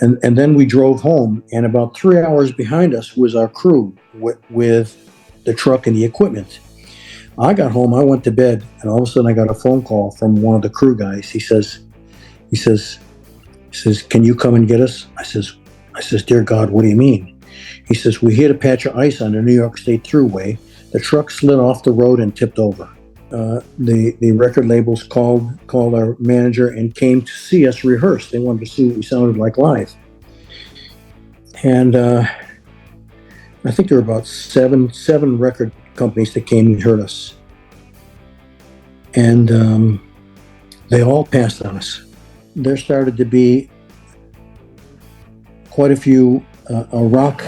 And then we drove home, and about 3 hours behind us was our crew with the truck and the equipment. I got home, I went to bed, and all of a sudden I got a phone call from one of the crew guys. He says, "Can you come and get us?" I says, "Dear God, what do you mean?" He says, "We hit a patch of ice on the New York State Thruway. The truck slid off the road and tipped over." The record labels called our manager and came to see us rehearse. They wanted to see what we sounded like live. And I think there were about seven record companies that came and heard us. And they all passed on us. There started to be quite a few rock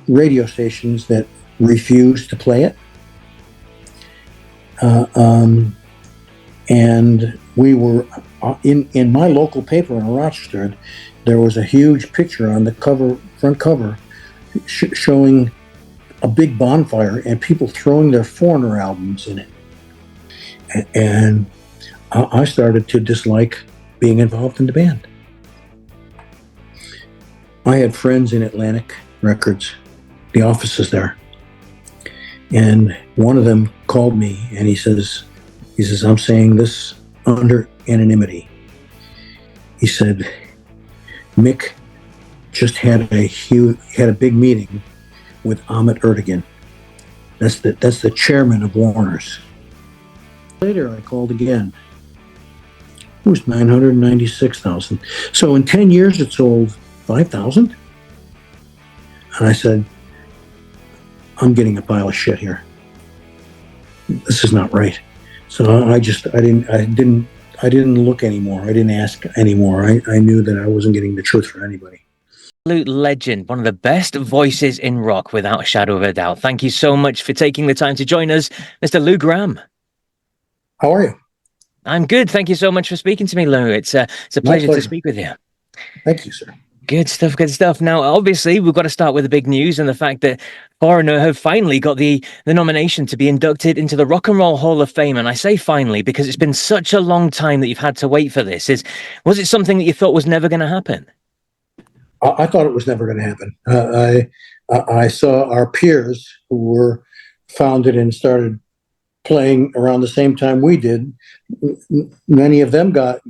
radio stations that refused to play it. And we were in my local paper in Rochester. There was a huge picture on the front cover, showing a big bonfire and people throwing their Foreigner albums in it. And I started to dislike being involved in the band. I had friends in Atlantic Records, the offices there. And one of them called me and he says, "I'm saying this under anonymity." He said, "Mick just had a big meeting with Ahmet Ertegun. That's the chairman of Warner's." Later, I called again. It was 996,000. So in 10 years, it sold 5,000. And I said, "I'm getting a pile of shit here. This is not right." So I didn't look anymore. I didn't ask anymore. I knew that I wasn't getting the truth from anybody. Absolute legend, one of the best voices in rock, without a shadow of a doubt. Thank you so much for taking the time to join us, Mr. Lou Gramm. How are you? I'm good. Thank you so much for speaking to me, Lou. It's a pleasure to speak with you. Thank you, sir. Good stuff, good stuff. Now, obviously, we've got to start with the big news and the fact that Foreigner have finally got the nomination to be inducted into the Rock and Roll Hall of Fame. And I say finally because it's been such a long time that you've had to wait for this. Was it something that you thought was never going to happen? I thought it was never going to happen. I saw our peers who were founded and started playing around the same time we did. Many of them got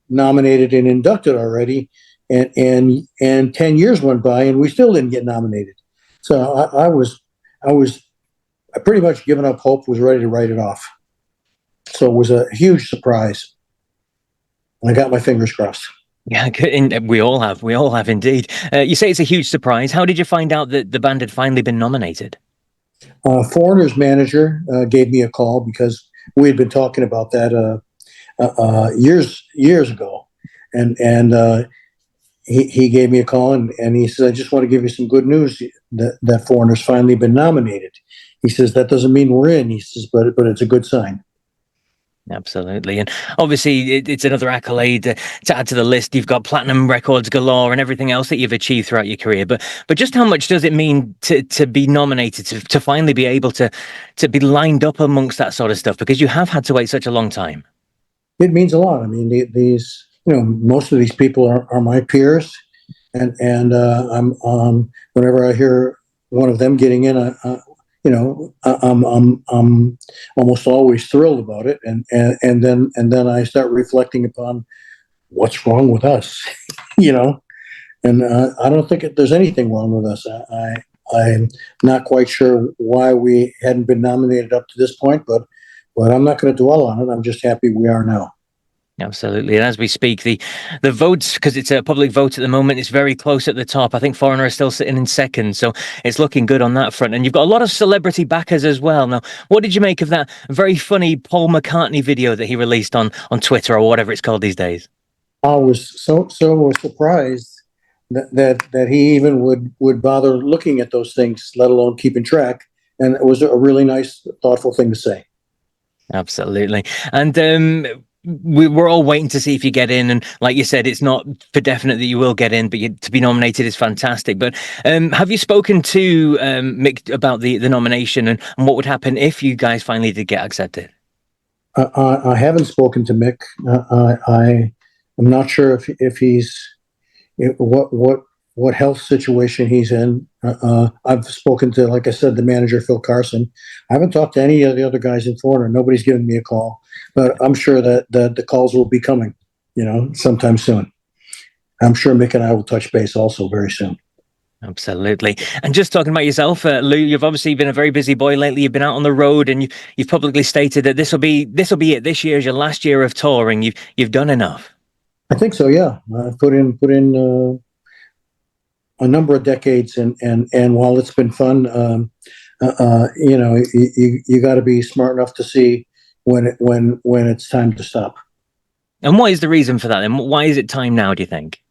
nominated and inducted already. And 10 years went by and we still didn't get nominated. So I pretty much given up hope, was ready to write it off. So it was a huge surprise. And I got my fingers crossed. Yeah, we all have indeed. You say it's a huge surprise. How did you find out that the band had finally been nominated? Foreigner's manager gave me a call because we had been talking about that years ago. And he gave me a call and he said, "I just want to give you some good news that Foreigner's finally been nominated." He says, "That doesn't mean we're in." He says, but it's a good sign. Absolutely. And obviously it's another accolade to add to the list. You've got platinum records galore and everything else that you've achieved throughout your career. But just how much does it mean to be nominated, to finally be able to be lined up amongst that sort of stuff? Because you have had to wait such a long time. It means a lot. I mean, these, most of these people are my peers. And I'm whenever I hear one of them getting in, I'm almost always thrilled about it, and then I start reflecting upon what's wrong with us, and I don't think there's anything wrong with us. I'm not quite sure why we hadn't been nominated up to this point, but I'm not going to dwell on it. I'm just happy we are now. Absolutely. And as we speak, the votes, because it's a public vote at the moment, it's very close at the top. I think Foreigner is still sitting in second, so it's looking good on that front. And you've got a lot of celebrity backers as well. Now, what did you make of that very funny Paul McCartney video that he released on Twitter or whatever it's called these days? I was so surprised that he even would bother looking at those things, let alone keeping track. And it was a really nice, thoughtful thing to say. Absolutely. And we're all waiting to see if you get in, and like you said, it's not for definite that you will get in, but to be nominated is fantastic. But have you spoken to Mick about the nomination and what would happen if you guys finally did get accepted? I haven't spoken to Mick. I'm not sure if he's what health situation he's in. I've spoken to, like I said, the manager Phil Carson. I haven't talked to any of the other guys in Florida. Nobody's given me a call, but I'm sure that the calls will be coming, sometime soon. I'm sure Mick and I will touch base also very soon. Absolutely. And just talking about yourself, Lou, you've obviously been a very busy boy lately. You've been out on the road, and you've publicly stated that this will be it. This year is your last year of touring. You've done enough. I think so. Yeah, I put in a number of decades, and while it's been fun, you got to be smart enough to see when it's time to stop. And what is the reason for that? And why is it time now, do you think?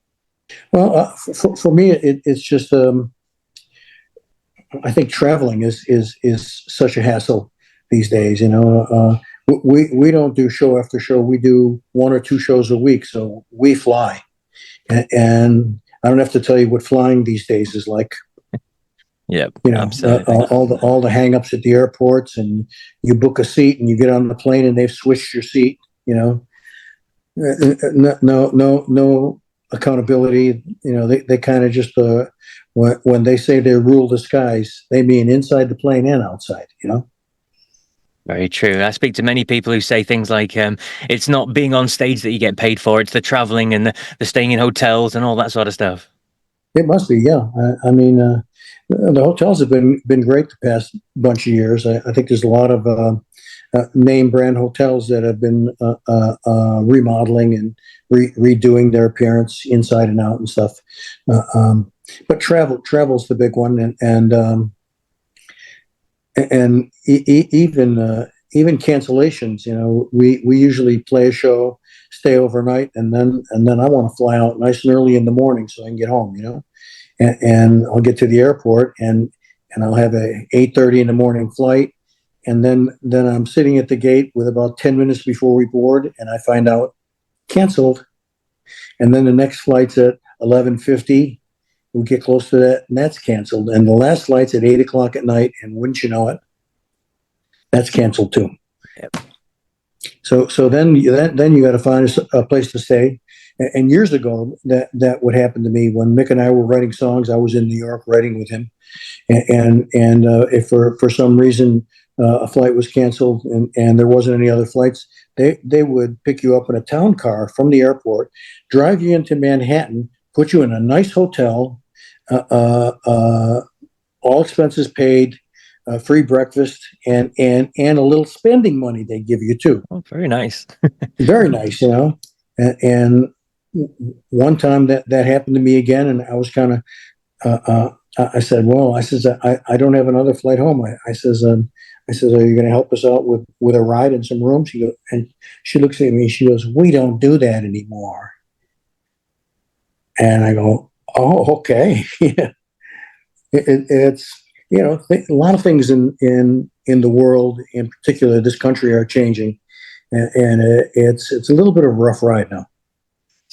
Well, for me, it's just I think traveling is such a hassle these days. We don't do show after show. We do 1 or 2 shows a week, so we fly, and I don't have to tell you what flying these days is like. Yeah, absolutely. All the hang-ups at the airports, and you book a seat and you get on the plane and they've switched your seat. No accountability. They kind of just when they say they rule the skies, they mean inside the plane and outside. Very true. I speak to many people who say things like, it's not being on stage that you get paid for, it's the traveling and the staying in hotels and all that sort of stuff. It must be, yeah. I mean, the hotels have been great the past bunch of years. I think there's a lot of name brand hotels that have been remodeling and redoing their appearance inside and out and stuff. But travel's the big one, and even cancellations. We usually play a show, stay overnight, and then I want to fly out nice and early in the morning so I can get home. And I'll get to the airport and I'll have a 8:30 in the morning flight, and then I'm sitting at the gate with about 10 minutes before we board, and I find out canceled, and then the next flight's at 11:50. We get close to that, and that's canceled. And the last flight's at 8 o'clock at night, and wouldn't you know it, that's canceled too. Yep. So then you got to find a place to stay. And years ago, that would happen to me when Mick and I were writing songs. I was in New York writing with him, and if for some reason a flight was canceled and there wasn't any other flights, they would pick you up in a town car from the airport, drive you into Manhattan, put you in a nice hotel. All expenses paid, free breakfast, and a little spending money they give you too. Oh, very nice. Very nice, And one time that happened to me again, and I was kind of. I said, "Well, I don't have another flight home." I says, "Are you going to help us out with a ride and some room?" She looks at me and she goes, "We don't do that anymore." And I go, "Oh, okay." Yeah. It's a lot of things in the world, in particular this country, are changing, and it's a little bit of a rough ride now.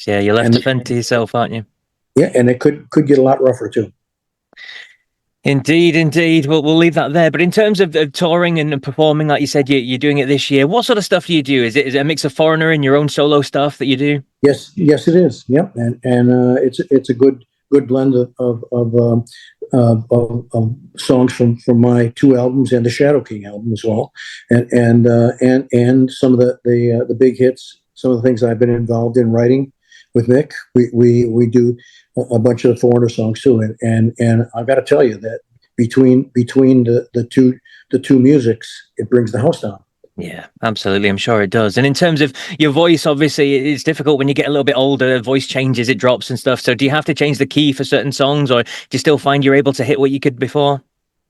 Yeah, you're left to fend to yourself, aren't you? Yeah, and it could get a lot rougher too. Indeed. We'll leave that there. But in terms of touring and performing, like you said, you're doing it this year. What sort of stuff do you do? Is it a mix of foreigner and your own solo stuff that you do? Yes, it is. Yep, and it's a good blend of songs from my 2 albums and the Shadow King album as well, and some of the big hits, some of the things I've been involved in writing with Mick. We do a bunch of the foreigner songs too, and I've got to tell you that between the two musics, it brings the house down. Yeah, absolutely. I'm sure it does. And in terms of your voice, obviously, it's difficult when you get a little bit older. Voice changes, it drops and stuff. So do you have to change the key for certain songs, or do you still find you're able to hit what you could before?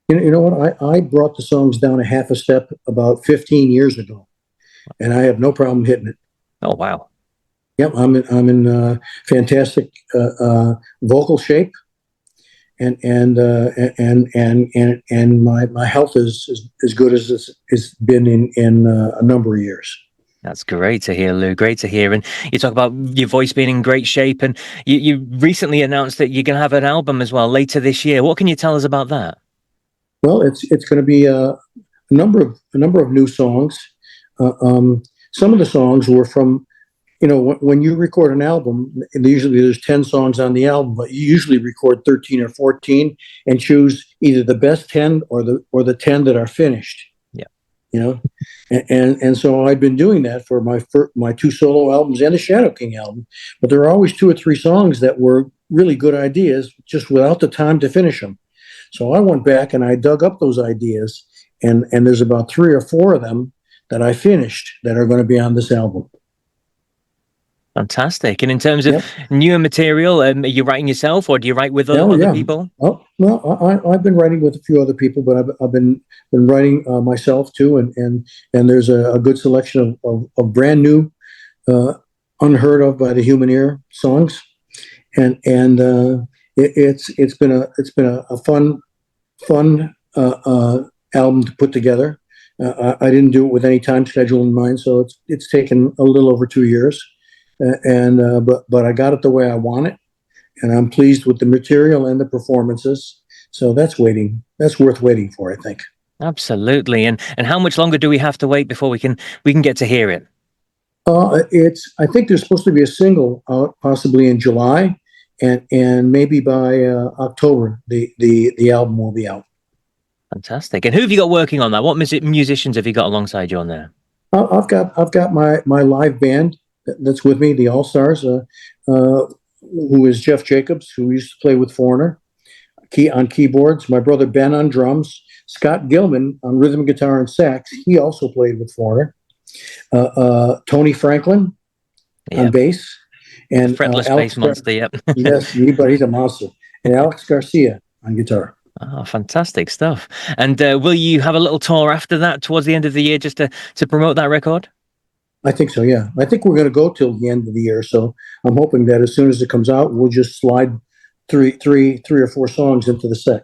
You know what? I brought the songs down a half a step about 15 years ago, and I have no problem hitting it. Oh, wow. Yep, I'm in fantastic vocal shape, and my health is as good as it's been in a number of years. That's great to hear, Lou. Great to hear. And you talk about your voice being in great shape, and you recently announced that you're going to have an album as well later this year. What can you tell us about that? Well, it's going to be a number of new songs. Some of the songs were from when you record an album, and usually there's 10 songs on the album, but you usually record 13 or 14 and choose either the best 10 or the 10 that are finished. Yeah. And so I'd been doing that for my two solo albums and the Shadow King album, but there were always 2 or 3 songs that were really good ideas, just without the time to finish them. So I went back and I dug up those ideas, and there's about 3 or 4 of them that I finished that are going to be on this album. Fantastic. And in terms of newer material, are you writing yourself, or do you write with other people? Oh, well, I've been writing with a few other people, but I've been writing myself too, and there's a good selection of brand new, unheard of by the human ear songs, and it's been a fun album to put together. I didn't do it with any time schedule in mind, so it's taken a little over 2 years. But I got it the way I want it, and I'm pleased with the material and the performances. So that's worth waiting for, I think. Absolutely. And how much longer do we have to wait before we can get to hear it? I think there's supposed to be a single out possibly in July, and maybe by October the album will be out. Fantastic. And who have you got working on that? What musicians have you got alongside you on there? I've got my live band that's with me, the All Stars, who is Jeff Jacobs, who used to play with Foreigner, on keyboards. My brother Ben on drums. Scott Gilman on rhythm guitar and sax. He also played with Foreigner. Tony Franklin on bass, and fretless bass monster. Yep. Yes, but he's a monster. And Alex Garcia on guitar. Oh, fantastic stuff. And will you have a little tour after that towards the end of the year just to promote that record? I think so, yeah. I think we're going to go till the end of the year. So I'm hoping that as soon as it comes out, we'll just slide three or 4 songs into the set,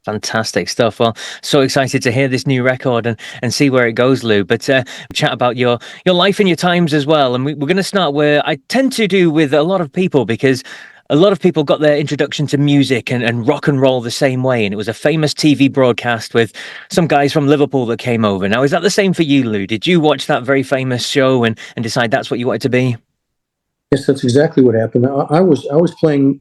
Fantastic stuff. Well, so excited to hear this new record and see where it goes, Lou. But chat about your life and your times as well. And we're going to start where I tend to do with a lot of people, because a lot of people got their introduction to music and rock and roll the same way. And it was a famous TV broadcast with some guys from Liverpool that came over. Now, is that the same for you, Lou? Did you watch that very famous show and decide that's what you wanted to be? Yes, that's exactly what happened. I was playing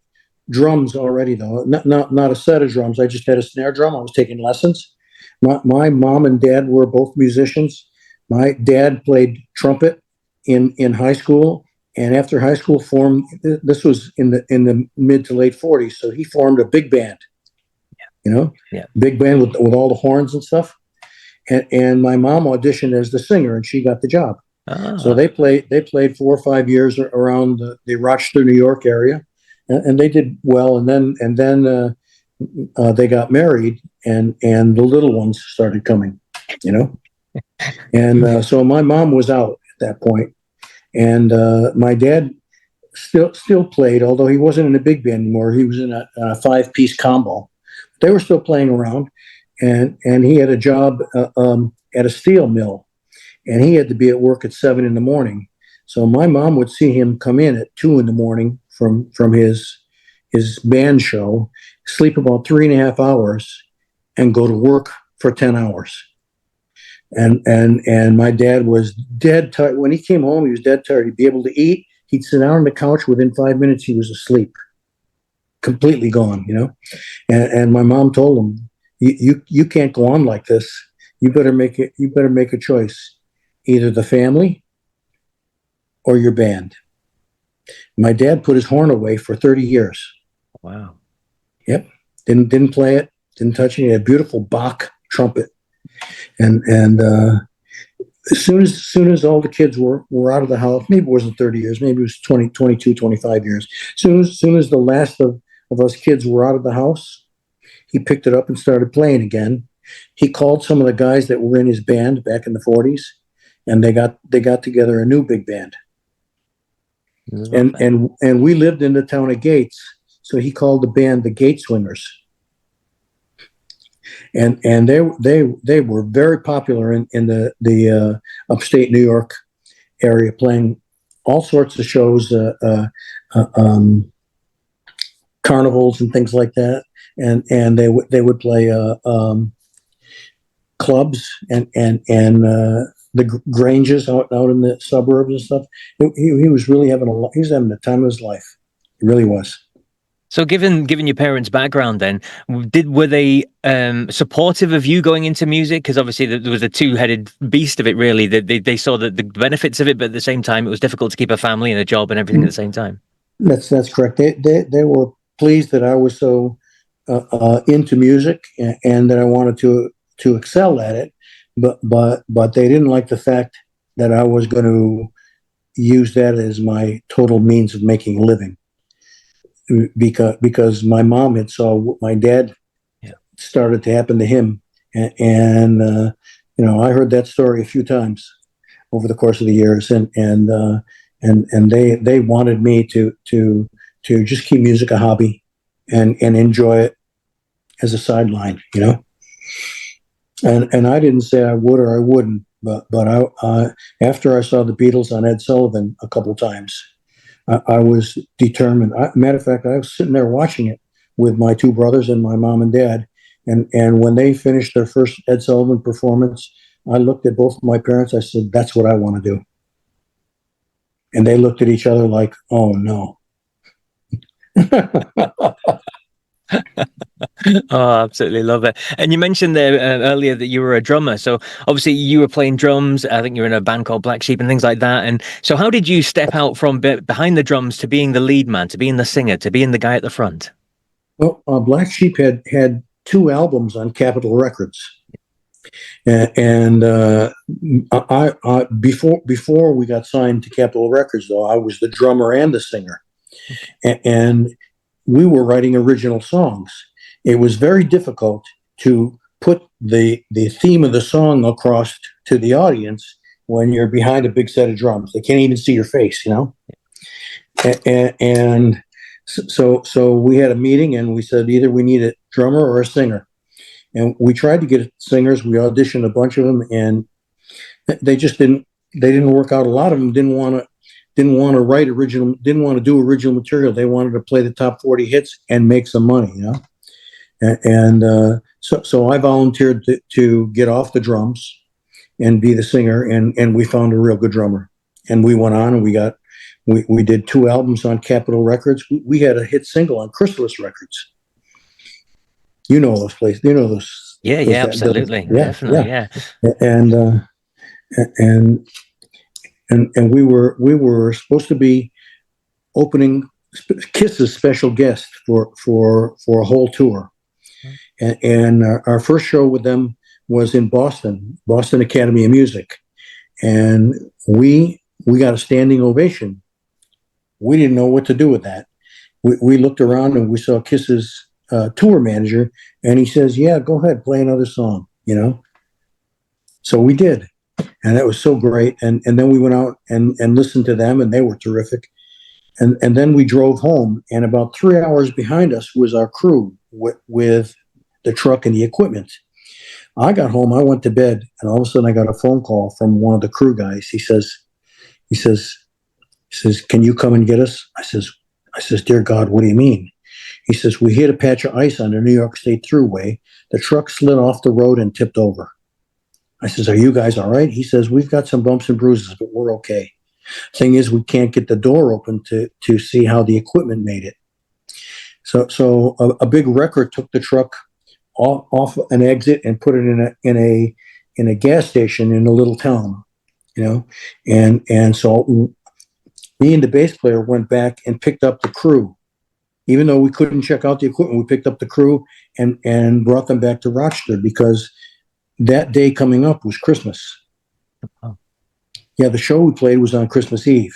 drums already, though. Not a set of drums. I just had a snare drum. I was taking lessons. My mom and dad were both musicians. My dad played trumpet in high school. And after high school, this was in the mid to late 40s. So he formed a big band, big band with all the horns and stuff. And my mom auditioned as the singer, and she got the job. So they played 4 or 5 years around the Rochester, New York area, and they did well. And then they got married, and the little ones started coming, And so my mom was out at that point. And my dad still played, although he wasn't in a big band anymore. He was in a 5-piece combo. They were still playing around, and he had a job at a steel mill, and he had to be at work at 7 a.m. So my mom would see him come in at 2 a.m. from his band show, sleep about 3.5 hours, and go to work for 10 hours. And my dad was dead tired. When he came home, he was dead tired. He'd be able to eat. He'd sit down on the couch. Within 5 minutes, he was asleep, completely gone, And my mom told him, you can't go on like this. You better make a choice, either the family or your band. My dad put his horn away for 30 years. Wow. Yep. Didn't play it. Didn't touch it. He had a beautiful Bach trumpet. And as soon as all the kids were out of the house, maybe it wasn't 30 years, maybe it was 20, 22, 25 years. Soon as the last of us kids were out of the house, he picked it up and started playing again. He called some of the guys that were in his band back in the 40s, and they got together a new big band. And we lived in the town of Gates, so he called the band the Gate Swingers. And they were very popular in the upstate New York area, playing all sorts of shows, carnivals and things like that. And they would play clubs and the Granges out in the suburbs and stuff. He was really having the time of his life. He really was. So, given your parents' background, then were they supportive of you going into music? Because obviously there was a two-headed beast of it. Really, they saw the benefits of it, but at the same time, it was difficult to keep a family and a job and everything at the same time. That's correct. They were pleased that I was so into music and that I wanted to excel at it, but they didn't like the fact that I was going to use that as my total means of making a living. Because my mom had saw what my dad started to happen to him, and I heard that story a few times over the course of the years, and they wanted me to just keep music a hobby and enjoy it as a sideline, and I didn't say I would or I wouldn't, but I after I saw the Beatles on Ed Sullivan a couple times, I was determined. Matter of fact, I was sitting there watching it with my two brothers and my mom and dad. And when they finished their first Ed Sullivan performance, I looked at both of my parents. I said, "That's what I want to do." And they looked at each other like, "Oh, no." Oh, absolutely love it. And you mentioned there earlier that you were a drummer. So obviously you were playing drums. I think you were in a band called Black Sheep and things like that. And so how did you step out from behind the drums to being the lead man, to being the singer, to being the guy at the front? Well, Black Sheep had two albums on Capitol Records. And I before we got signed to Capitol Records, though, I was the drummer and the singer. And we were writing original songs. It was very difficult to put the theme of the song across to the audience when you're behind a big set of drums. They can't even see your face, And so we had a meeting and we said either we need a drummer or a singer. And we tried to get singers. We auditioned a bunch of them, and they just didn't work out. A lot of them didn't want to write original, didn't want to do original material. They wanted to play the top 40 hits and make some money, And so I volunteered to get off the drums and be the singer, and we found a real good drummer. And we went on and we did two albums on Capitol Records. We had a hit single on Chrysalis Records. You know those places. You know those. Yeah, absolutely, definitely, yeah. And we were supposed to be opening Kiss's special guest for a whole tour, and our first show with them was in Boston Academy of Music, and we got a standing ovation. We didn't know what to do with that. We looked around and we saw Kiss's tour manager, and he says, "Yeah, go ahead, play another song," So we did, and that was so great. And then we went out and listened to them, and they were terrific. And then we drove home, and about 3 hours behind us was our crew with the truck and the equipment. I got home, I went to bed, and all of a sudden I got a phone call from one of the crew guys. He says, "Can you come and get us?" I says, "Dear God, what do you mean?" He says, "We hit a patch of ice on the New York State Thruway. The truck slid off the road and tipped over." I says, "Are you guys all right?" He says, "We've got some bumps and bruises, but we're okay. Thing is, we can't get the door open to see how the equipment made it." So a big wrecker took the truck off an exit and put it in a gas station in a little town, and so me and the bass player went back and picked up the crew. Even though we couldn't check out the equipment, we picked up the crew and brought them back to Rochester because that day coming up was Christmas. Oh. Yeah, the show we played was on Christmas Eve.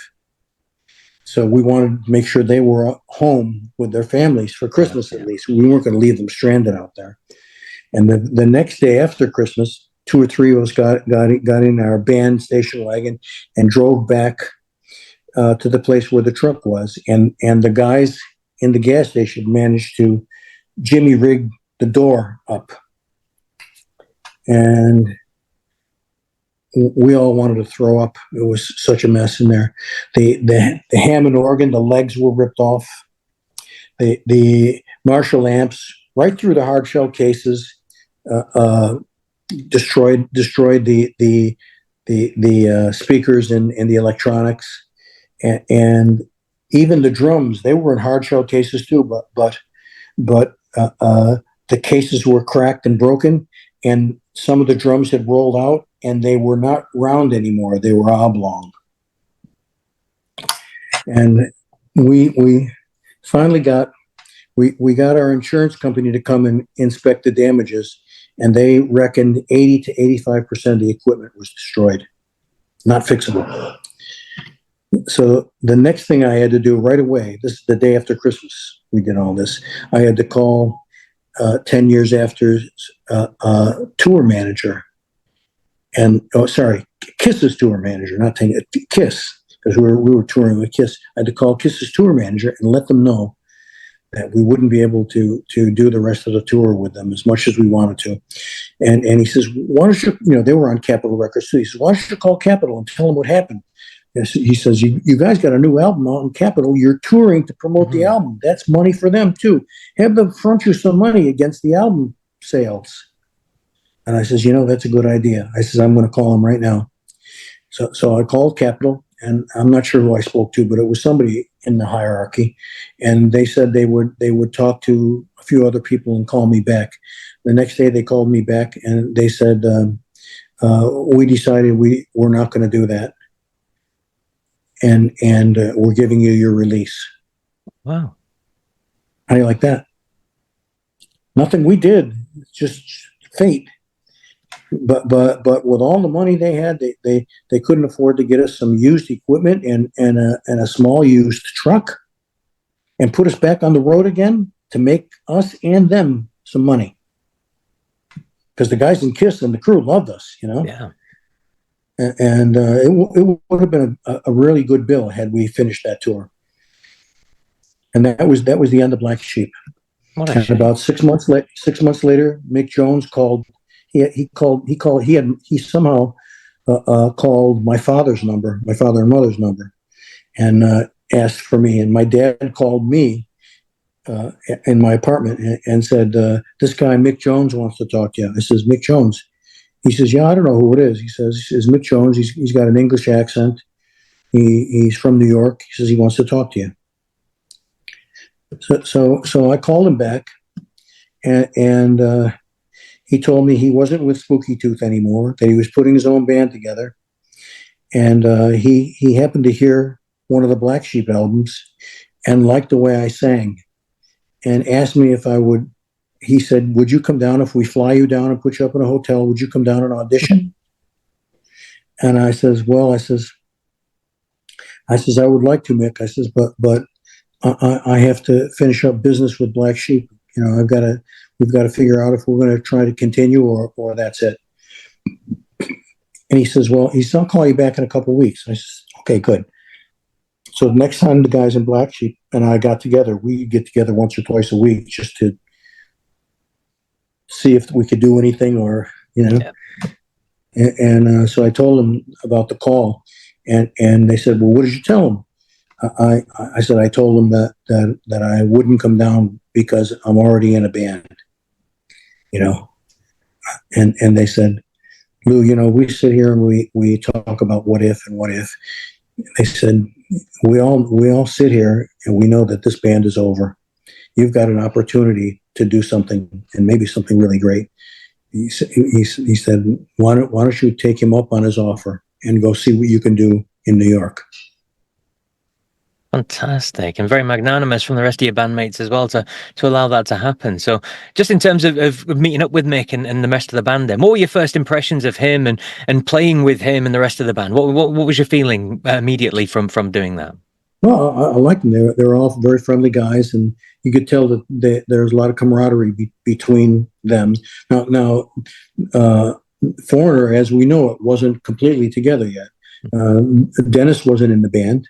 So we wanted to make sure they were home with their families for Christmas at least. We weren't going to leave them stranded out there. And the next day after Christmas, 2 or 3 of us got in our band station wagon and drove back to the place where the truck was. And the guys in the gas station managed to jimmy rig the door up, and we all wanted to throw up. It was such a mess in there. The Hammond organ, the legs were ripped off. The Marshall amps, right through the hard shell cases, destroyed the the speakers and the electronics, and even the drums. They were in hard shell cases too, but the cases were cracked and broken, and some of the drums had rolled out, and they were not round anymore. They were oblong. And we finally got our insurance company to come and inspect the damages, and they reckoned 80 to 85% of the equipment was destroyed, not fixable. So the next thing I had to do right away, this is the day after Christmas, we did all this. I had to call 10 years after tour manager, and Kiss's tour manager, not 10 Kiss, because we were touring with Kiss. I had to call Kiss's tour manager and let them know that we wouldn't be able to do the rest of the tour with them as much as we wanted to. And he says, why don't you, they were on Capitol Records too. He says, why don't you call Capitol and tell them what happened? He says, you guys got a new album out in Capitol. You're touring to promote the album. That's money for them too. Have them front you some money against the album sales. And I says, that's a good idea. I says, I'm going to call them right now. So I called Capitol, and I'm not sure who I spoke to, but it was somebody in the hierarchy. And they said they would talk to a few other people and call me back. The next day they called me back and they said, we decided we're not going to do that. And we're giving you your release. Wow. How do you like that? Nothing we did, just fate. But with all the money they had, they couldn't afford to get us some used equipment and a small used truck and put us back on the road again to make us and them some money. Because the guys in Kiss and the crew loved us, Yeah. And it would have been a really good bill had we finished that tour. And that was the end of Black Sheep. And about 6 months later, Mick Jones called. He somehow called my father and mother's number, and asked for me. And my dad called me in my apartment and said, "This guy Mick Jones wants to talk to you." I says, "Mick Jones." He says, "Yeah, I don't know who it is." He says, "Mick Jones. He's got an English accent. He's from New York." He says he wants to talk to you. So I called him back, and he told me he wasn't with Spooky Tooth anymore, that he was putting his own band together. And he happened to hear one of the Black Sheep albums and liked the way I sang and asked me if I would. He said, "Would you come down if we fly you down and put you up in a hotel? Would you come down and audition?" And I says, "Well," I says, "I would like to, Mick." I says, but I have to finish up business with Black Sheep. We've got to figure out if we're going to try to continue or that's it. And he says, "Well," he says, "I'll call you back in a couple of weeks." I says, "Okay, good." So the next time the guys in Black Sheep and I got together, we get together once or twice a week just to see if we could do anything or. Yeah. And so I told them about the call, and they said, "Well, what did you tell them?" I said, "I told them that I wouldn't come down because I'm already in a band, and they said, "Lou, we sit here and we talk about what if and what if." They said, we all sit here and we know that this band is over. You've got an opportunity to do something, and maybe something really great." He said, why don't you take him up on his offer and go see what you can do in New York? Fantastic, and very magnanimous from the rest of your bandmates as well to allow that to happen. So just in terms of meeting up with Mick and the rest of the band then, what were your first impressions of him and playing with him and the rest of the band? What was your feeling immediately from doing that? Well, I liked them. They were all very friendly guys, and you could tell that there was a lot of camaraderie between them. Now, Foreigner, as we know it, wasn't completely together yet. Dennis wasn't in the band,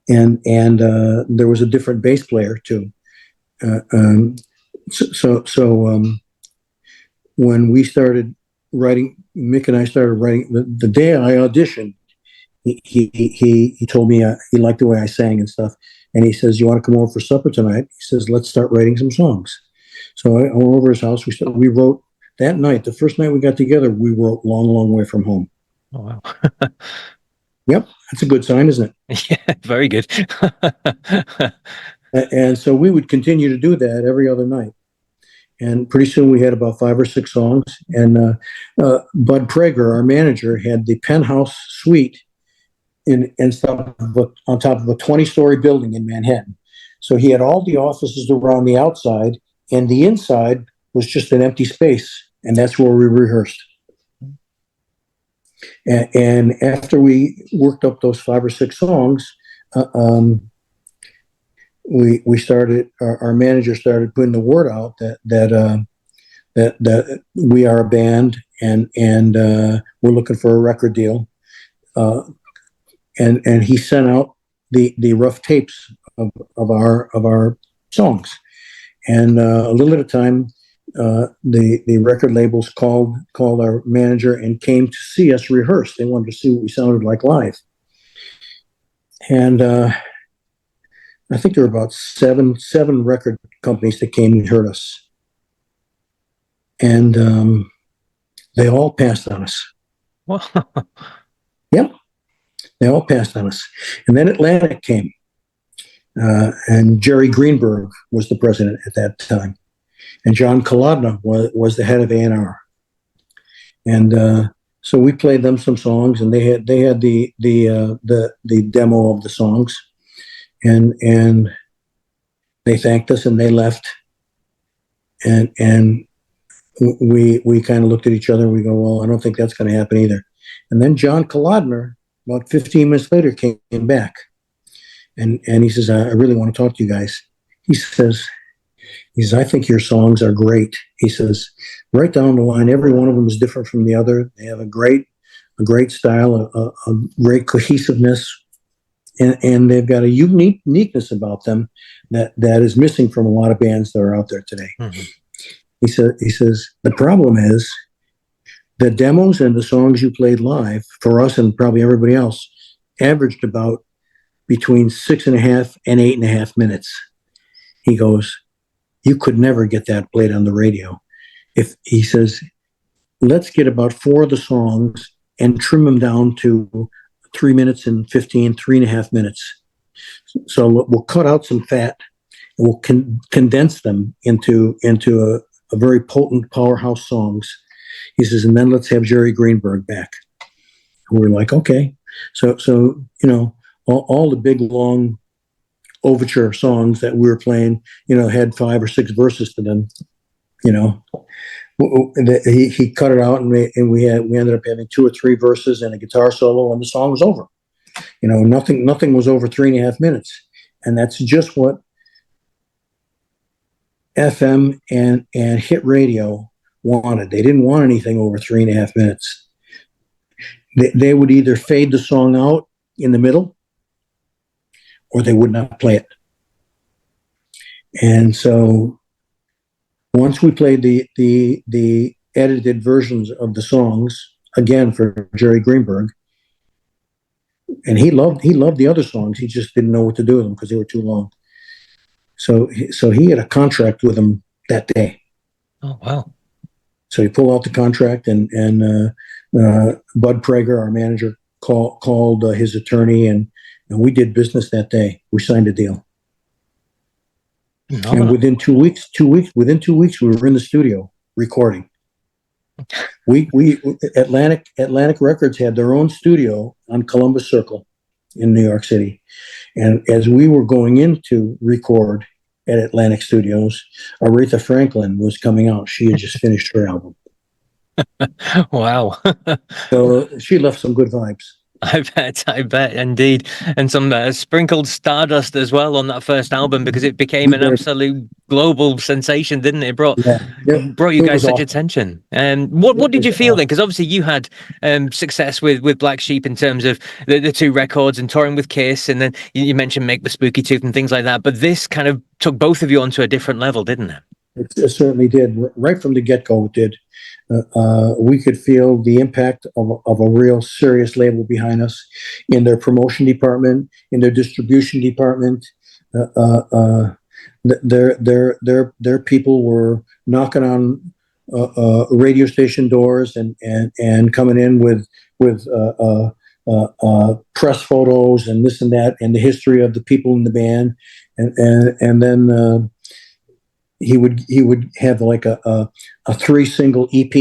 and there was a different bass player too. So when we started writing, Mick and I started writing. The day I auditioned, he told me he liked the way I sang and stuff, and he says, "You want to come over for supper tonight?" He says, "Let's start writing some songs." So I went over his house. We wrote that night, the first night we got together, we wrote Long, Long Way From Home. Oh, wow. Yep, that's a good sign, isn't it? Yeah, very good. And so we would continue to do that every other night. And pretty soon we had about 5 or 6 songs. And Bud Prager, our manager, had the penthouse suite on top of a 20-story building in Manhattan. So he had all the offices around the outside, and the inside was just an empty space. And that's where we rehearsed. And after we worked up those 5 or 6 songs, we started. Our manager started putting the word out that we are a band and we're looking for a record deal. And he sent out the rough tapes of our songs. And a little at a time, the record labels called our manager and came to see us rehearse. They wanted to see what we sounded like live. And I think there were about seven record companies that came and heard us. And they all passed on us. Wow. Yep. They all passed on us. And then Atlantic came. And Jerry Greenberg was the president at that time. And John Kolodna was the head of A&R. And so we played them some songs, and they had the demo of the songs. And they thanked us and they left. And we kind of looked at each other and we go, well, I don't think that's going to happen either. And then John Kolodner, about 15 minutes later, came back. And he says, I really want to talk to you guys. He says, I think your songs are great. He says, right down the line, every one of them is different from the other. They have a great style, a great cohesiveness. And they've got a uniqueness about them that is missing from a lot of bands that are out there today. Mm-hmm. He says, the problem is the demos and the songs you played live for us and probably everybody else averaged about between 6.5 and 8.5 minutes. He goes, you could never get that played on the radio. He says, let's get about 4 of the songs and trim them down to 3 minutes and 3.5 minutes. So we'll cut out some fat and we'll condense them into a very potent powerhouse songs. He says, and then let's have Jerry Greenberg back. And we're like, okay. So all the big long overture songs that we were playing, had 5 or 6 verses to them. He cut it out, and we ended up having 2 or 3 verses and a guitar solo, and the song was over. Nothing was over 3.5 minutes, and that's just what FM and hit radio wanted. They didn't want anything over 3.5 minutes. They would either fade the song out in the middle, or they would not play it. And so once we played the edited versions of the songs again for Jerry Greenberg, and he loved the other songs. He just didn't know what to do with them because they were too long. So he had a contract with them that day. Oh, wow. So he pulled out the contract, and Bud Prager, our manager, called his attorney, and we did business that day. We signed a deal. No. And within 2 weeks, we were in the studio recording. Atlantic Records had their own studio on Columbus Circle in New York City. And as we were going in to record at Atlantic Studios, Aretha Franklin was coming out. She had just finished her album. Wow. So she left some good vibes. I bet, indeed. And some sprinkled stardust as well on that first album, because it became an absolute global sensation, didn't it? It brought you guys such attention. What did you feel then? Because obviously you had success with Black Sheep in terms of the 2 records and touring with Kiss, and then you mentioned Make the Spooky Tooth and things like that. But this kind of took both of you onto a different level, didn't it? It certainly did. Right from the get-go, it did. We could feel the impact of a real serious label behind us in their promotion department, in their distribution department. Their people were knocking on radio station doors and coming in with press photos and this and that and the history of the people in the band, and then he would have like a 3 single EP.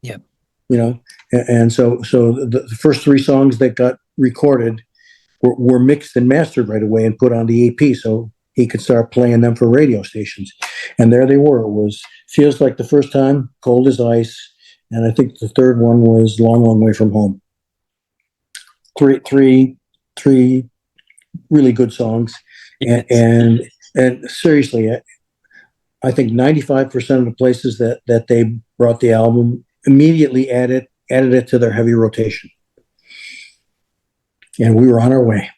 Yep. You know, and so the first 3 songs that got recorded were mixed and mastered right away and put on the EP, so he could start playing them for radio stations. And there they were. It was Feels Like the First Time, Cold as Ice, and I think the third one was Long, Long Way from Home. Three really good songs, yes. and seriously, I think 95% of the places that they brought the album immediately added it to their heavy rotation. And we were on our way.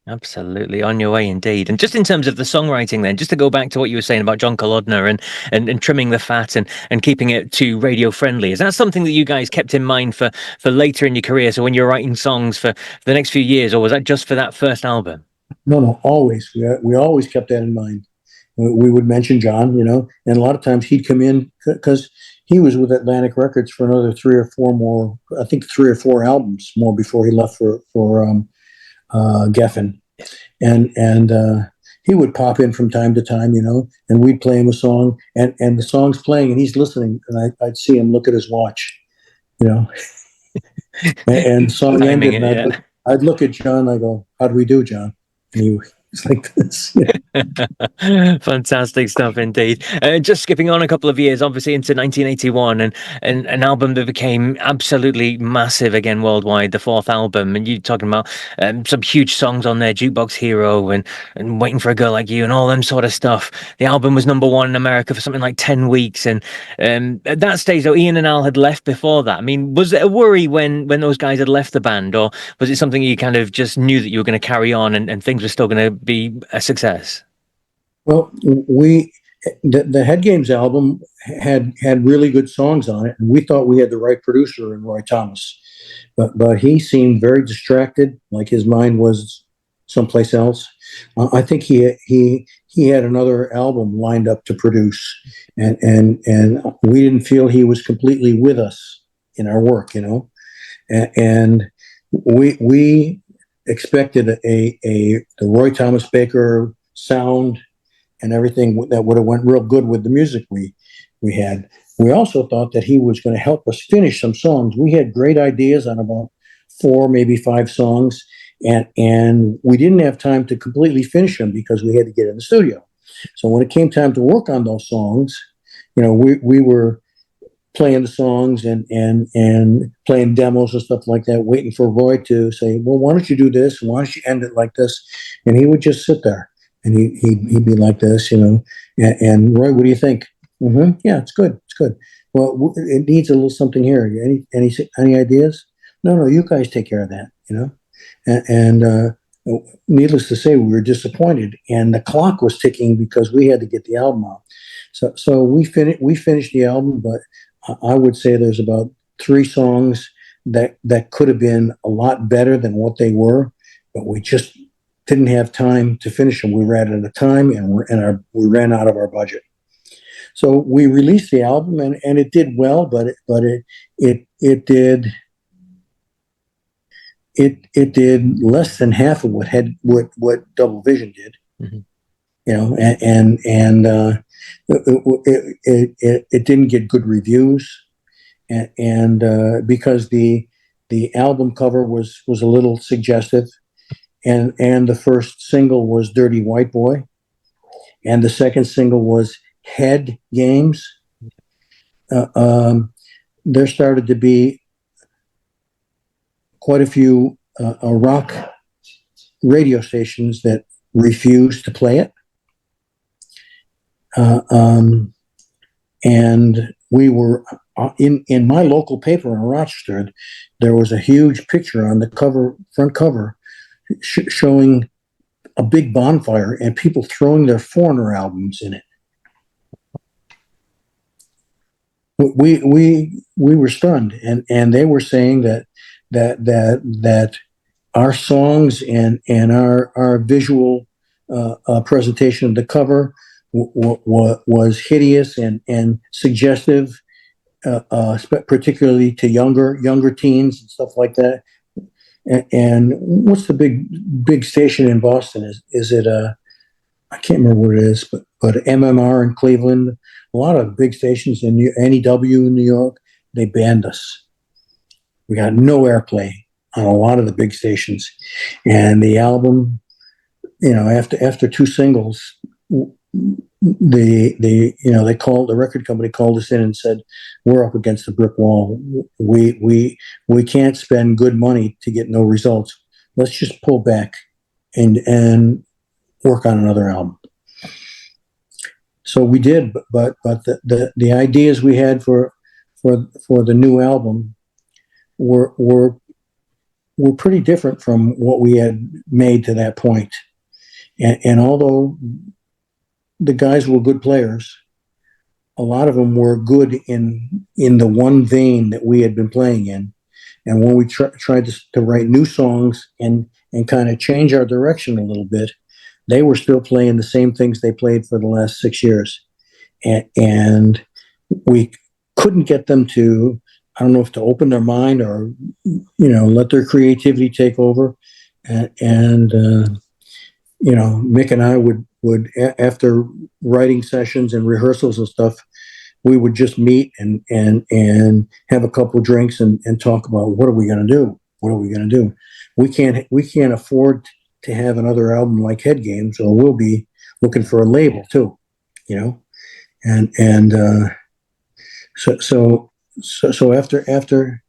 Absolutely, on your way indeed. And just in terms of the songwriting then, just to go back to what you were saying about John Kolodner and trimming the fat and keeping it to radio friendly, is that something that you guys kept in mind for later in your career? So when you're writing songs for the next few years, or was that just for that first album? No, always. We always kept that in mind. We would mention John, and a lot of times he'd come in because he was with Atlantic Records for another 3 or 4 more, I think 3 or 4 albums more before he left for Geffen. And he would pop in from time to time, and we'd play him a song, and the song's playing, and he's listening, and I'd see him look at his watch, and the song ended, and I'd look at John, I go, "How do we do, John?" And he was like this. Fantastic stuff indeed. Just skipping on a couple of years, obviously into 1981, and an album that became absolutely massive again worldwide, the 4th album. And you're talking about some huge songs on there, Jukebox Hero and Waiting for a Girl Like You and all them sort of stuff. The album was #1 in America for something like 10 weeks. And at that stage, though, Ian and Al had left before that. I mean, was it a worry when those guys had left the band, or was it something you kind of just knew that you were going to carry on and things were still going to be a success? Well, the Head Games album had really good songs on it, and we thought we had the right producer in Roy Thomas, but he seemed very distracted, like his mind was someplace else. I think he had another album lined up to produce, and we didn't feel he was completely with us in our work, and we expected the Roy Thomas Baker sound and everything that would have went real good with the music we had. We also thought that he was going to help us finish some songs. We had great ideas on about 4, maybe 5 songs, and we didn't have time to completely finish them because we had to get in the studio. So when it came time to work on those songs, we were playing the songs and playing demos and stuff like that, waiting for Roy to say, "Well, why don't you do this? Why don't you end it like this?" And he would just sit there. And he'd be like this, and Roy, what do you think? Mm-hmm. Yeah, it's good. Well, it needs a little something here. Any ideas? No, you guys take care of that, And needless to say, we were disappointed, and the clock was ticking because we had to get the album out. So we finished the album, but I would say there's about 3 songs that could have been a lot better than what they were, but we just didn't have time to finish them. We ran out of time, and we ran out of our budget. So we released the album, and it did well, but it did less than half of what Double Vision did. Mm-hmm. And it didn't get good reviews, and because the album cover was a little suggestive. And the first single was Dirty White Boy, and the second single was Head Games. There started to be quite a few rock radio stations that refused to play it. And we were in my local paper in Rochester, there was a huge picture on the front cover, showing a big bonfire and people throwing their Foreigner albums in it. We were stunned, and they were saying that our songs and our visual presentation of the cover was hideous and suggestive, particularly to younger teens and stuff like that. And what's the big station in Boston? Is it I can't remember what it is, but MMR in Cleveland, a lot of big stations in NEW in New York, they banned us. We got no airplay on a lot of the big stations, and the album, after two singles, the record company called us in and said, we're up against a brick wall. We can't spend good money to get no results. Let's just pull back and work on another album. So we did, but the ideas we had for the new album were pretty different from what we had made to that point. And although the guys were good players, a lot of them were good in the one vein that we had been playing in. And when we tried to write new songs and kind of change our direction a little bit, they were still playing the same things they played for the last 6 years. And we couldn't get them to, I don't know if to open their mind or, let their creativity take over. And Mick and I would after writing sessions and rehearsals and stuff, we would just meet and have a couple of drinks and talk about what are we going to do? What are we going to do? We can't afford to have another album like Head Games, or we'll be looking for a label too, so after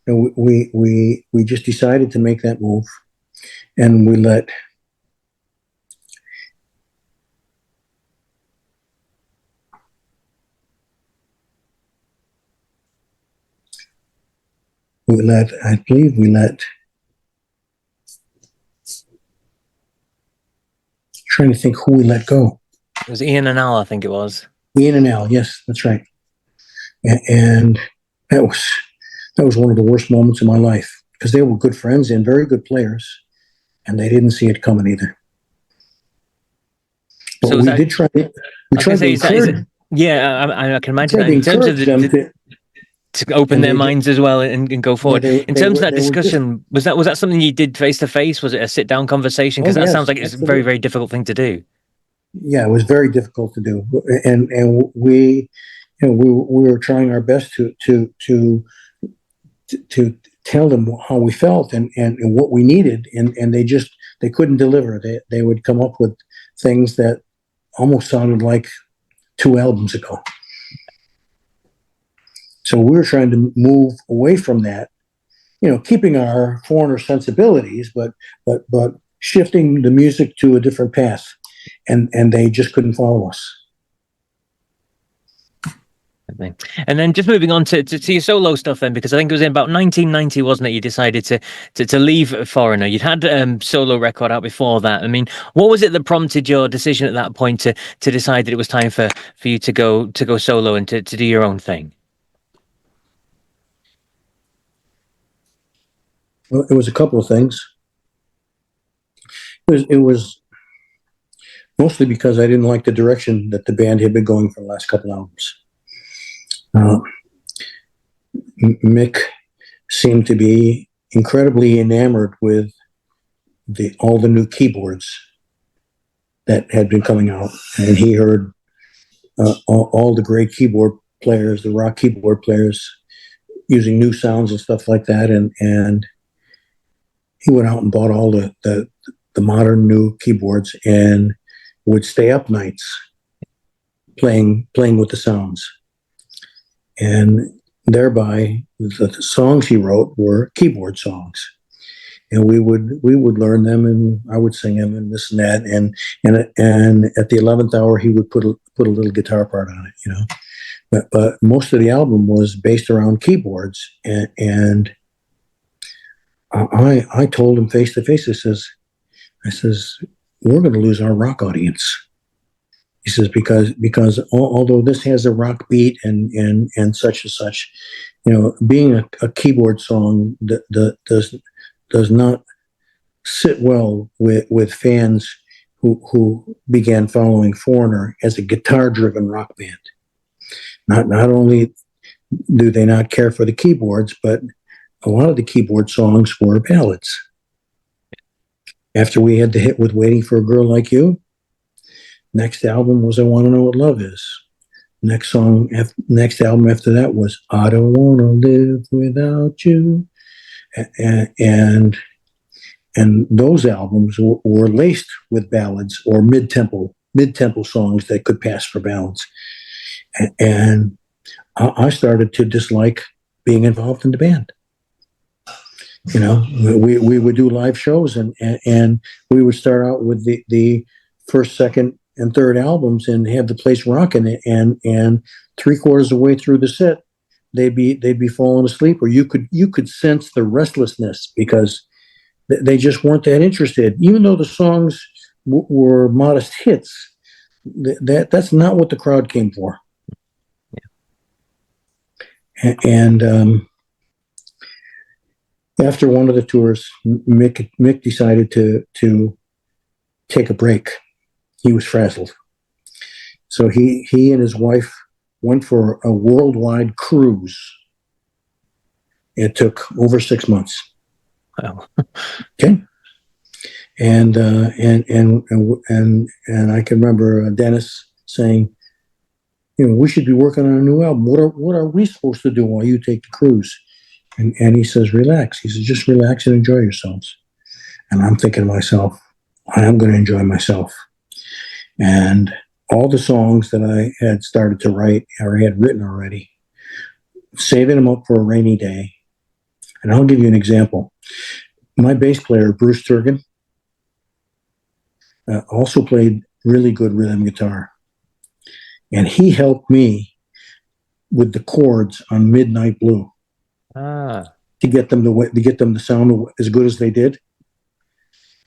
we just decided to make that move, and we let I believe we let, trying to think who we let go. It was Ian and Al, I think it was. Ian and Al, yes, that's right. And that was one of the worst moments of my life, because they were good friends and very good players, and they didn't see it coming either. But So we did try. We tried to encourage. I can imagine that in terms of to open their minds as well and go forward. In terms of that discussion, was that something you did face to face? Was it a sit down conversation? Because that sounds like it's a very, very difficult thing to do. Yeah, it was very difficult to do, and we were trying our best to tell them how we felt and what we needed, and they couldn't deliver. They would come up with things that almost sounded like 2 albums ago. So we were trying to move away from that, keeping our Foreigner sensibilities, but shifting the music to a different path, and they just couldn't follow us. And then just moving on to your solo stuff then, because I think it was in about 1990, wasn't it? You decided to leave Foreigner. You'd had solo record out before that. I mean, what was it that prompted your decision at that point to decide that it was time for you to go solo and to do your own thing? Well, it was a couple of things. It was mostly because I didn't like the direction that the band had been going for the last couple of albums. Mick seemed to be incredibly enamored with all the new keyboards that had been coming out, and he heard all the great keyboard players, the rock keyboard players, using new sounds and stuff like that, and he went out and bought all the modern new keyboards and would stay up nights playing with the sounds. And thereby, the songs he wrote were keyboard songs, and we would learn them, and I would sing them, and this and that, and at the 11th hour, he would put a little guitar part on it, But most of the album was based around keyboards, and I told him face to face. I says, we're going to lose our rock audience. He says, because although this has a rock beat and such and such, being a keyboard song does not sit well with fans who began following Foreigner as a guitar-driven rock band. Not only do they not care for the keyboards? But a lot of the keyboard songs were ballads. After we had the hit with Waiting for a Girl Like You, next album was I Want to Know What Love Is. Next next album after that was I Don't Want to Live Without You. And those albums were laced with ballads or mid-tempo songs that could pass for ballads. And I started to dislike being involved in the band. You know, we would do live shows and we would start out with the first, second, and third albums and have the place rocking, and 3/4 of the way through the set, they'd be falling asleep, or you could sense the restlessness because they just weren't that interested, even though the songs were modest hits. That's not what the crowd came for. Yeah. And after one of the tours, Mick decided to take a break. He was frazzled. So he and his wife went for a worldwide cruise. It took over 6 months. Wow. Okay. And I can remember Dennis saying, you know, we should be working on a new album. What are we supposed to do while you take the cruise? And he says, relax. He says, just relax and enjoy yourselves. And I'm thinking to myself, I am going to enjoy myself. And all the songs that I had started to write or had written already, saving them up for a rainy day. And I'll give you an example. My bass player, Bruce Turgan, also played really good rhythm guitar. And he helped me with the chords on Midnight Blue to get them to sound as good as they did.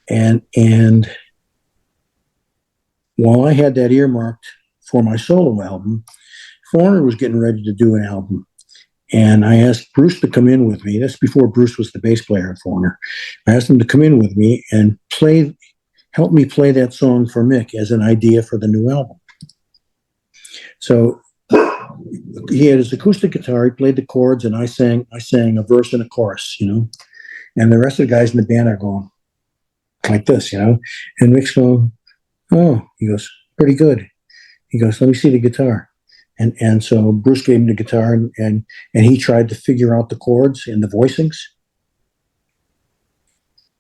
And while I had that earmarked for my solo album, Foreigner was getting ready to do an album. And I asked Bruce to come in with me. That's before Bruce was the bass player at Foreigner. I asked him to come in with me and help me play that song for Mick as an idea for the new album. So he had his acoustic guitar, he played the chords, and I sang a verse and a chorus, you know. And the rest of the guys in the band are going like this, you know. And Mick's going, oh, he goes, pretty good. He goes, let me see the guitar. And so Bruce gave him the guitar, and he tried to figure out the chords and the voicings.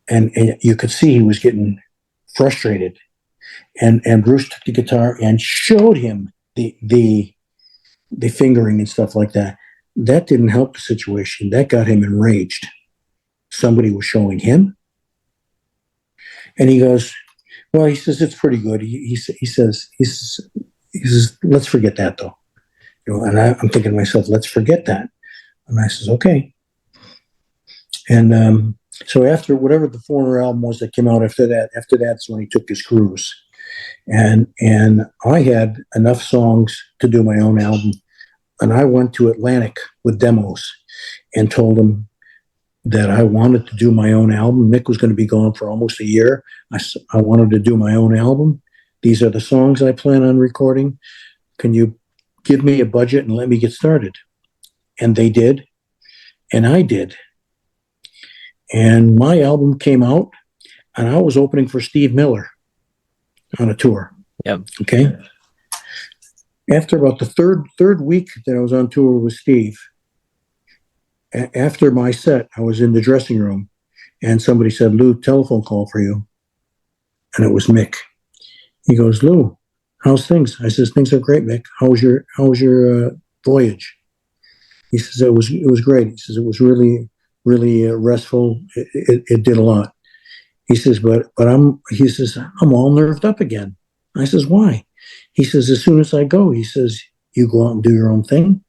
And you could see he was getting frustrated. And Bruce took the guitar and showed him the fingering and stuff like that. That didn't help the situation. That got him enraged. Somebody was showing him. And he goes, well, he says, it's pretty good. He says, let's forget that though. You know, and I'm thinking to myself, let's forget that. And I says, okay. And so after whatever the Foreigner album was that came out after that's when he took his cruise. And I had enough songs to do my own album. And I went to Atlantic with demos and told them that I wanted to do my own album. Mick was going to be gone for almost a year. I wanted to do my own album. These are the songs I plan on recording. Can you give me a budget and let me get started? And they did. And I did. And my album came out, and I was opening for Steve Miller on a tour. Yep. Okay. After about the third week that I was on tour with Steve, after my set, I was in the dressing room, and somebody said, Lou, telephone call for you. And it was Mick. He goes, Lou, how's things? I says, things are great, Mick. How was your voyage? He says, it was great. He says, it was really, really restful. It did a lot. He says, but I'm all nerved up again. I says, why? He says, as soon as I go, he says, you go out and do your own thing.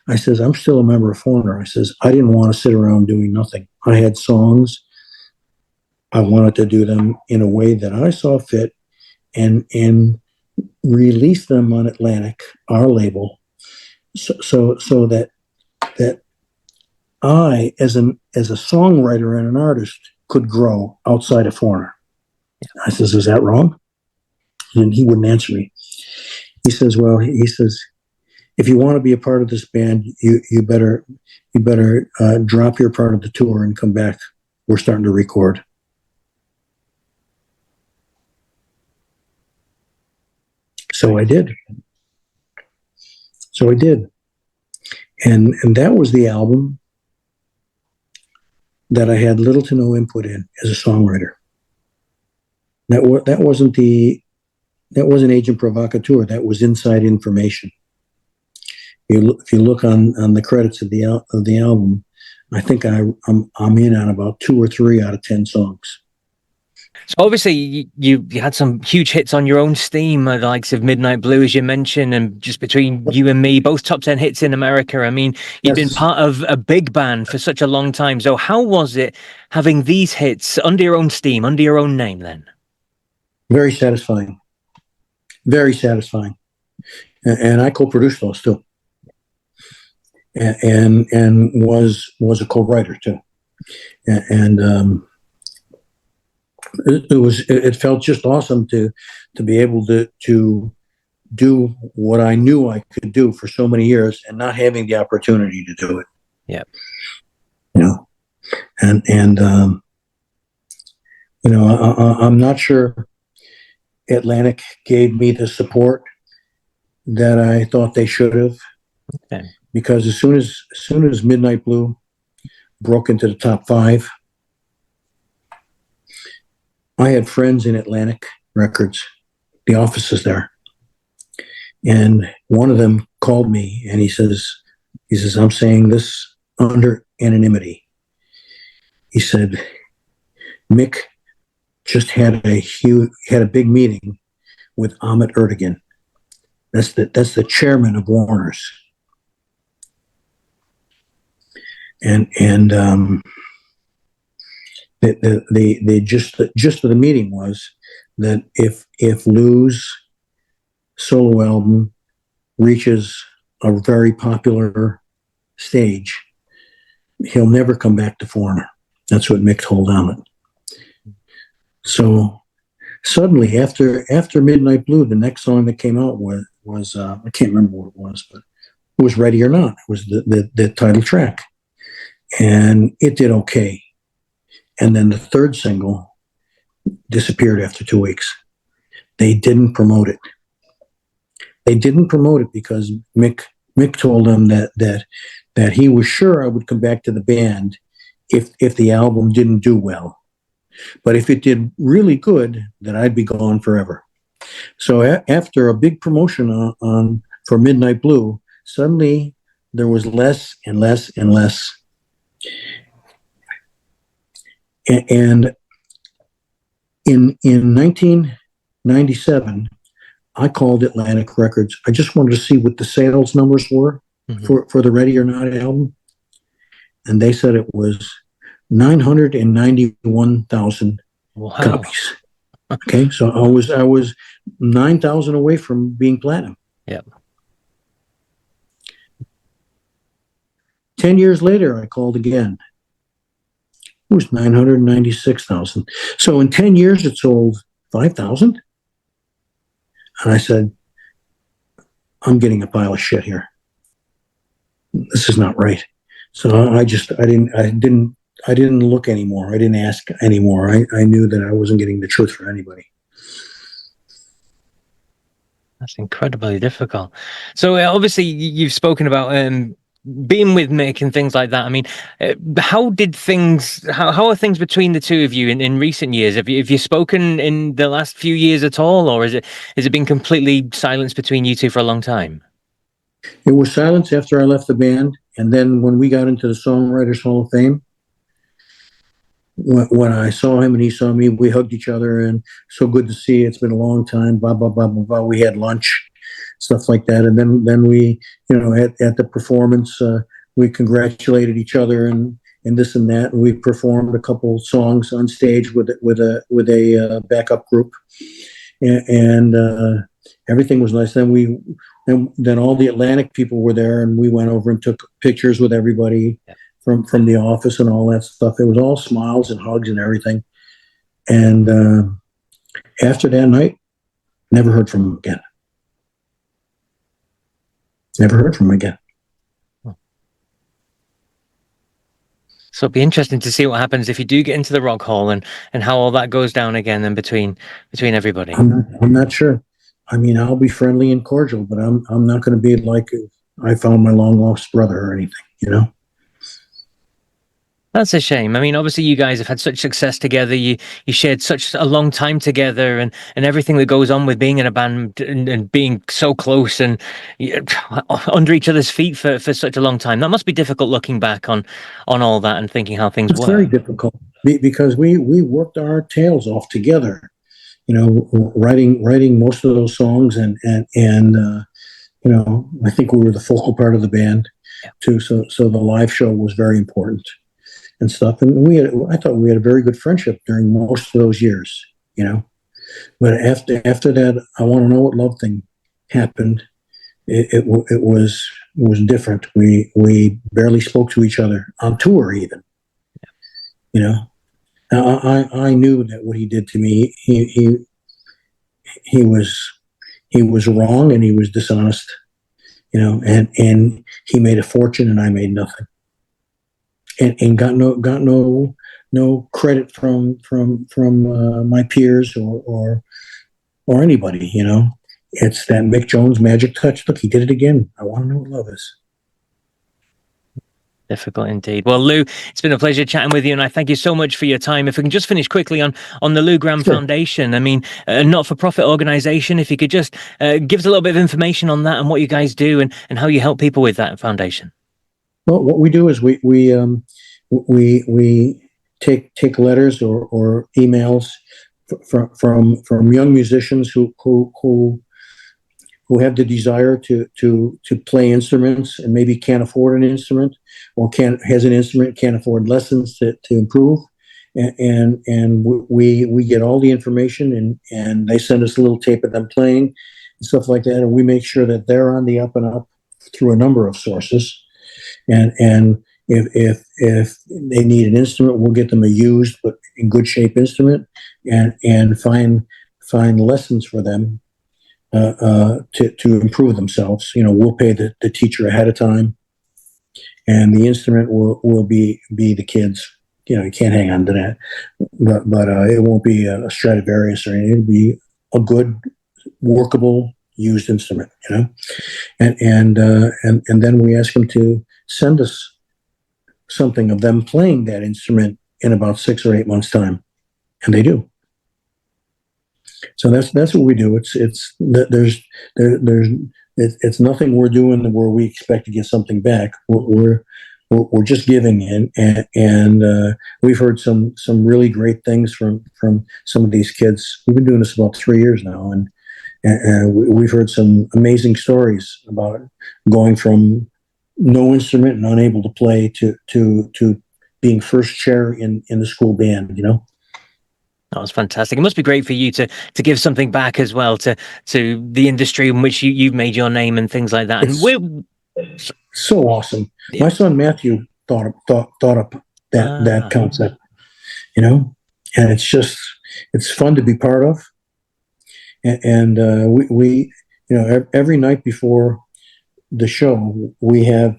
I says, I'm still a member of Foreigner. I says, I didn't want to sit around doing nothing. I had songs. I wanted to do them in a way that I saw fit and release them on Atlantic, our label, so that I, as a songwriter and an artist, could grow outside of Foreigner. I says, is that wrong? And he wouldn't answer me. He says, well, if you want to be a part of this band, you better drop your part of the tour and come back. We're starting to record. So I did. And that was the album that I had little to no input in as a songwriter. That wasn't Agent Provocateur. That was inside information. If you look on the credits of the album, I think I'm in on about 2 or 3 out of 10 songs. So obviously you had some huge hits on your own steam, the likes of Midnight Blue, as you mentioned, and Just Between You and Me, both top 10 hits in America. I mean, you've been part of a big band for such a long time. So how was it having these hits under your own steam, under your own name then? Very satisfying. Very satisfying. And I co-produced those too. And was a co-writer too. And it felt just awesome to be able to do what I knew I could do for so many years and not having the opportunity to do it. Yeah. And I'm not sure Atlantic gave me the support that I thought they should have. Okay. Because as soon as Midnight Blue broke into the top 5, I had friends in Atlantic Records, the offices there, and one of them called me and he says, I'm saying this under anonymity. He said, Mick just had a big meeting with Ahmet Ertegun. That's the chairman of Warner's. And the gist of the meeting was that if Lou's solo album reaches a very popular stage, he'll never come back to Foreigner. That's what Mick told Ahmet. So suddenly, after Midnight Blue, the next song that came out was I can't remember what it was, but it was Ready or Not. It was the title track, and it did okay. And then the third single disappeared after 2 weeks. They didn't promote it. They didn't promote it because Mick told them that he was sure I would come back to the band if the album didn't do well. But if it did really good, then I'd be gone forever. So after a big promotion for Midnight Blue, suddenly there was less and less and less. And in 1997, I called Atlantic Records. I just wanted to see what the sales numbers were for the Ready or Not album. And they said it was 991,000 copies. Okay, so I was 9,000 away from being platinum. Yeah. 10 years later, I called again. It was 996,000. So in 10 years, it sold 5,000. And I said, I'm getting a pile of shit here. This is not right. So I didn't look anymore. I didn't ask anymore. I knew that I wasn't getting the truth from anybody. That's incredibly difficult. So obviously you've spoken about being with Mick and things like that. I mean, how are things between the two of you in recent years? Have you spoken in the last few years at all, or has it been completely silence between you two for a long time? It was silence after I left the band, and then when we got into the Songwriters Hall of Fame, when I saw him and he saw me, we hugged each other and so good to see you. It's been a long time. Blah blah blah blah blah. We had lunch, stuff like that, and then we, at the performance, we congratulated each other and this and that, and we performed a couple songs on stage with a backup group, and everything was nice. Then all the Atlantic people were there, and we went over and took pictures with everybody. Yeah. From the office and all that stuff. It was all smiles and hugs and everything. And after that night, never heard from him again. Never heard from him again. So it'll be interesting to see what happens if you do get into the Rock Hall, and how all that goes down again then between everybody. I'm not sure. I mean, I'll be friendly and cordial, but I'm not going to be like I found my long lost brother or anything, you know. That's a shame. I mean, obviously you guys have had such success together. You shared such a long time together, and everything that goes on with being in a band, and being so close and under each other's feet for such a long time. That must be difficult looking back on all that and thinking how things It's were. very difficult because we worked our tails off together, you know, writing most of those songs, and you know, I think we were the focal part of the band too. So the live show was very important and stuff. And I thought we had a very good friendship during most of those years, you know. But after that, I Want to Know What Love thing happened. It was different. We barely spoke to each other on tour, even. You know, I knew that what he did to me, he was wrong, and he was dishonest. You know, and he made a fortune, and I made nothing. And got no credit from my peers or anybody. You know, it's that Mick Jones magic touch. Look, he did it again. I Want to Know What Love Is. Difficult indeed. Well, Lou, it's been a pleasure chatting with you, and I thank you so much for your time. If we can just finish quickly on the Lou Gramm Foundation. I mean, a not-for-profit organization. If you could just give us a little bit of information on that and what you guys do, and how you help people with that foundation. Well, what we do is we take letters or emails from young musicians who have the desire to play instruments and maybe can't afford an instrument, or has an instrument, can't afford lessons to improve, and we get all the information, and they send us a little tape of them playing and stuff like that, and we make sure that they're on the up and up through a number of sources. And if they need an instrument, we'll get them a used but in good shape instrument, and find lessons for them to improve themselves. You know, we'll pay the teacher ahead of time, and the instrument will be the kids. You know, you can't hang on to that, but it won't be a Stradivarius or anything. It'll be a good, workable, used instrument. You know, and then we ask them to send us something of them playing that instrument in about 6 or 8 months' time, and they do. So that's what we do. It's nothing we're doing where we expect to get something back. We're just giving, and we've heard some really great things from some of these kids. We've been doing this about 3 years now, and we've heard some amazing stories about going from no instrument and unable to play to being first chair in the school band. You know. That was fantastic. It must be great for you to give something back as well to the industry in which you've made your name and things like that. It's so awesome. Yeah. My son Matthew thought up that concept, you know, and it's fun to be part of. And we you know, every night before the show, we have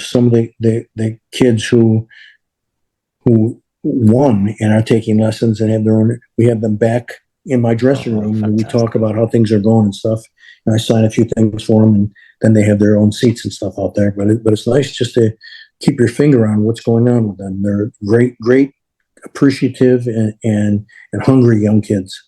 some of the kids who won and are taking lessons and have their own. We have them back in my dressing room, and we talk about how things are going and stuff. And I sign a few things for them, and then they have their own seats and stuff out there. But it's nice just to keep your finger on what's going on with them. They're great, appreciative, and hungry young kids.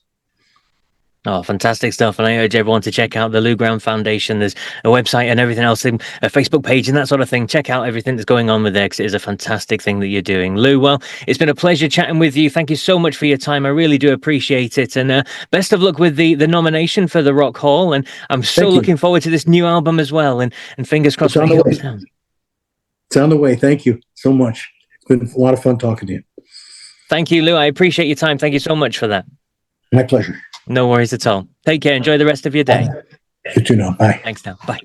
Oh, fantastic stuff. And I urge everyone to check out the Lou Gramm Foundation. There's a website and everything else, a Facebook page and that sort of thing. Check out everything that's going on with there, because it is a fantastic thing that you're doing. Lou, well, it's been a pleasure chatting with you. Thank you so much for your time. I really do appreciate it. And best of luck with the nomination for the Rock Hall. And I'm so looking forward to this new album as well. And fingers crossed for the sound. It's on the way. Thank you so much. It's been a lot of fun talking to you. Thank you, Lou. I appreciate your time. Thank you so much for that. My pleasure. No worries at all. Take care. Enjoy the rest of your day. You too now. Bye. Thanks now. Bye.